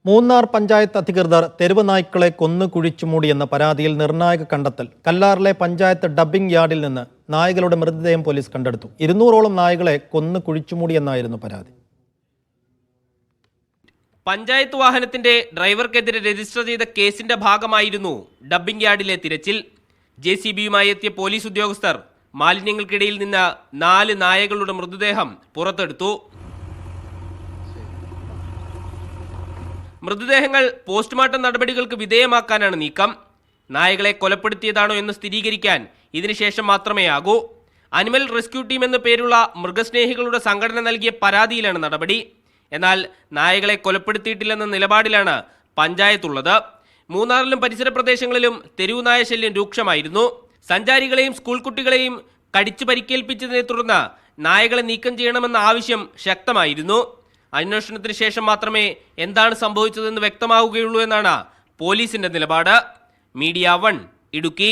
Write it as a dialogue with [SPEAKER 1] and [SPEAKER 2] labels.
[SPEAKER 1] മൂന്നാർ പഞ്ചായത്ത് അധികൃതർ തെരുവ് നായ്ക്കളെ കൊന്നു കുഴിച്ചുമൂടിയെന്ന പരാതിയിൽ നിർണായക കണ്ടെത്തൽ. കല്ലാറിലെ പഞ്ചായത്ത് ഡബ്ബിംഗ് യാർഡിൽ നിന്ന് നായകളുടെ മൃതദേഹം പോലീസ് കണ്ടെടുത്തു. 200ഓളം നായകളെ കൊന്നു കുഴിച്ചുമൂടിയെന്നായിരുന്നു പരാതി.
[SPEAKER 2] പഞ്ചായത്ത് വാഹനത്തിന്റെ ഡ്രൈവർക്കെതിരെ രജിസ്റ്റർ ചെയ്ത കേസിന്റെ ഭാഗമായിരുന്നു ഡബ്ബിംഗ് യാർഡിലെ തിരച്ചിൽ. JCBയുമായി എത്തിയ പോലീസ് ഉദ്യോഗസ്ഥർ മാലിന്യങ്ങൾക്കിടയിൽ നിന്ന് 4 നായകളുടെ മൃതദേഹം പുറത്തെടുത്തു. മൃതദേഹങ്ങൾ പോസ്റ്റ്മോർട്ടം നടപടികൾക്ക് വിധേയമാക്കാനാണ് നീക്കം. നായകളെ കൊലപ്പെടുത്തിയതാണോ എന്ന് സ്ഥിരീകരിക്കാൻ ഇതിനുശേഷം മാത്രമേ ആകൂ. അനിമൽ റെസ്ക്യൂ ടീം എന്ന പേരുള്ള മൃഗസ്നേഹികളുടെ സംഘടന നൽകിയ പരാതിയിലാണ് നടപടി. എന്നാൽ നായകളെ കൊലപ്പെടുത്തിയിട്ടില്ലെന്ന നിലപാടിലാണ് പഞ്ചായത്തുള്ളത്. മൂന്നാറിലും പരിസര പ്രദേശങ്ങളിലും തെരുവു നായ ശല്യം രൂക്ഷമായിരുന്നു. സഞ്ചാരികളെയും സ്കൂൾ കുട്ടികളെയും കടിച്ചു പരിക്കേൽപ്പിച്ചതിനെ തുടർന്ന് നായകളെ നീക്കം ചെയ്യണമെന്ന ആവശ്യം ശക്തമായിരുന്നു. അന്വേഷണത്തിന് ശേഷം മാത്രമേ എന്താണ് സംഭവിച്ചതെന്ന് വ്യക്തമാവുകയുള്ളൂ എന്നാണ് പോലീസിന്റെ നിലപാട്. മീഡിയ 1 ഇടുക്കി.